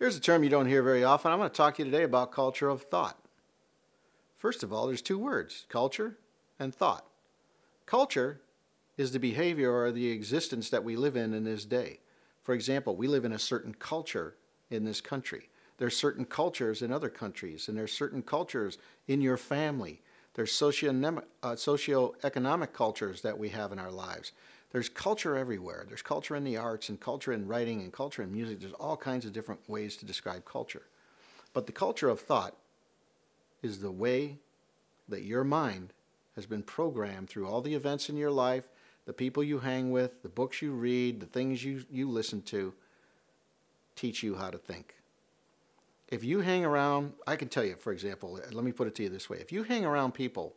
Here's a term you don't hear very often. I'm going to talk to you today about culture of thought. First of all, there's two words, culture and thought. Culture is the behavior or the existence that we live in this day. For example, we live in a certain culture in this country. There's certain cultures in other countries, and there's certain cultures in your family. There's socioeconomic cultures that we have in our lives. There's culture everywhere. There's culture in the arts and culture in writing and culture in music. There's all kinds of different ways to describe culture. But the culture of thought is the way that your mind has been programmed through all the events in your life, the people you hang with, the books you read, the things you listen to, teach you how to think. If you hang around, I can tell you, for example, let me put it to you this way. If you hang around people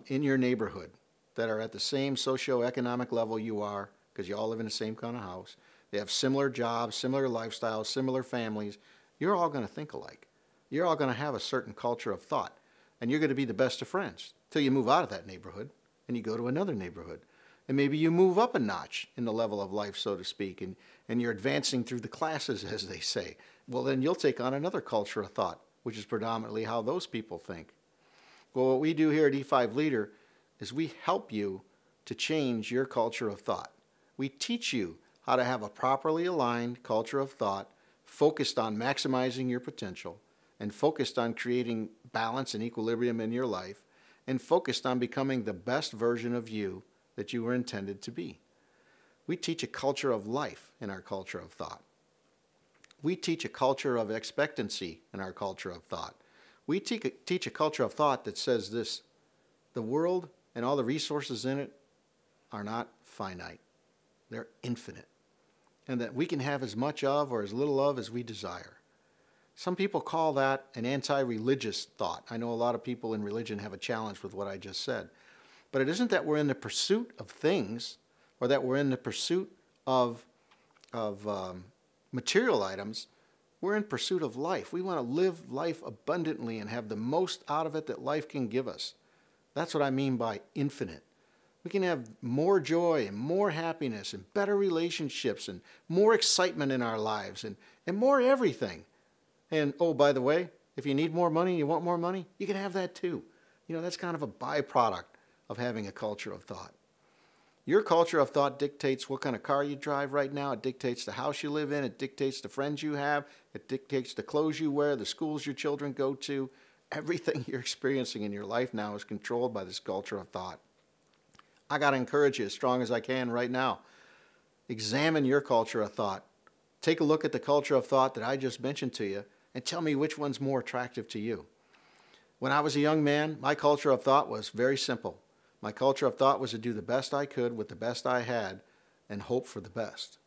in your neighborhood that are at the same socioeconomic level you are, because you all live in the same kind of house, they have similar jobs, similar lifestyles, similar families, you're all going to think alike. You're all going to have a certain culture of thought, and you're going to be the best of friends till you move out of that neighborhood and you go to another neighborhood. And maybe you move up a notch in the level of life, so to speak, and you're advancing through the classes, as they say. Well, then you'll take on another culture of thought, which is predominantly how those people think. Well, what we do here at E5 Leader is we help you to change your culture of thought. We teach you how to have a properly aligned culture of thought focused on maximizing your potential and focused on creating balance and equilibrium in your life and focused on becoming the best version of you that you were intended to be. We teach a culture of life in our culture of thought. We teach a culture of expectancy in our culture of thought. We teach a culture of thought that says this: the world and all the resources in it are not finite. They're infinite. And that we can have as much of or as little of as we desire. Some people call that an anti-religious thought. I know a lot of people in religion have a challenge with what I just said. But it isn't that we're in the pursuit of things or that we're in the pursuit of material items. We're in pursuit of life. We want to live life abundantly and have the most out of it that life can give us. That's what I mean by infinite. We can have more joy and more happiness and better relationships and more excitement in our lives and more everything. And oh, by the way, if you need more money, you want more money, you can have that too. You know, that's kind of a byproduct of having a culture of thought. Your culture of thought dictates what kind of car you drive right now. It dictates the house you live in. It dictates the friends you have. It dictates the clothes you wear, the schools your children go to. Everything you're experiencing in your life now is controlled by this culture of thought. I got to encourage you as strong as I can right now. Examine your culture of thought. Take a look at the culture of thought that I just mentioned to you and tell me which one's more attractive to you. When I was a young man, my culture of thought was very simple. My culture of thought was to do the best I could with the best I had and hope for the best.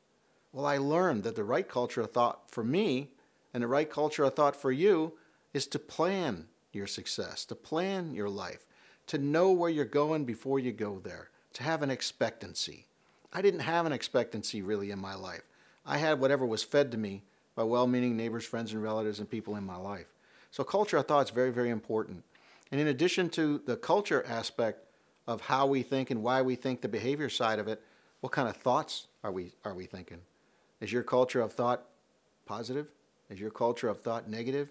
Well, I learned that the right culture of thought for me and the right culture of thought for you is to plan your success, to plan your life, to know where you're going before you go there, to have an expectancy. I didn't have an expectancy really in my life. I had whatever was fed to me by well-meaning neighbors, friends, and relatives and people in my life. So culture of thought is very, very important. And in addition to the culture aspect of how we think and why we think, the behavior side of it, what kind of thoughts are we thinking? Is your culture of thought positive? Is your culture of thought negative?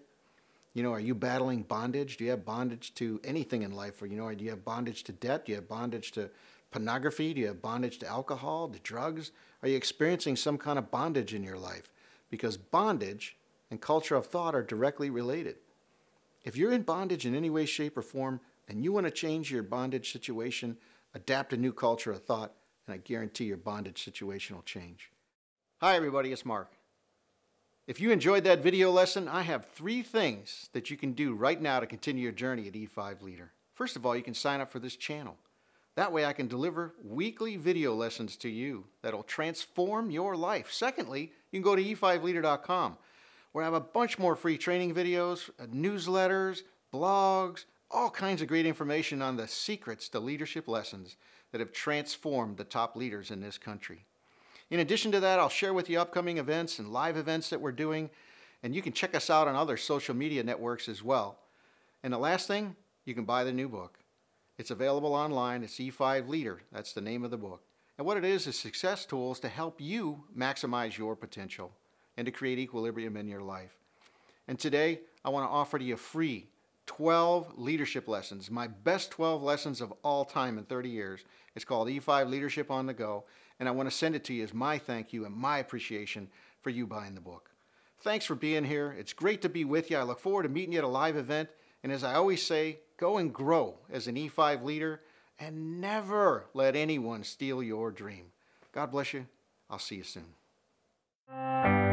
You know, are you battling bondage? Do you have bondage to anything in life? Or, you know, do you have bondage to debt? Do you have bondage to pornography? Do you have bondage to alcohol, to drugs? Are you experiencing some kind of bondage in your life? Because bondage and culture of thought are directly related. If you're in bondage in any way, shape, or form, and you want to change your bondage situation, adapt a new culture of thought, and I guarantee your bondage situation will change. Hi everybody, it's Mark. If you enjoyed that video lesson, I have 3 things that you can do right now to continue your journey at E5 Leader. First of all, you can sign up for this channel. That way I can deliver weekly video lessons to you that'll transform your life. Secondly, you can go to e5leader.com where I have a bunch more free training videos, newsletters, blogs, all kinds of great information on the secrets to leadership lessons that have transformed the top leaders in this country. In addition to that, I'll share with you upcoming events and live events that we're doing, and you can check us out on other social media networks as well. And the last thing, you can buy the new book. It's available online. It's E5 Leader. That's the name of the book. And what it is success tools to help you maximize your potential. and to create equilibrium in your life. And today, I want to offer to you free 12 leadership lessons, my best 12 lessons of all time in 30 years. It's called E5 Leadership on the Go, and I want to send it to you as my thank you and my appreciation for you buying the book. Thanks for being here. It's great to be with you. I look forward to meeting you at a live event, and as I always say, go and grow as an E5 leader and never let anyone steal your dream. God bless you. I'll see you soon.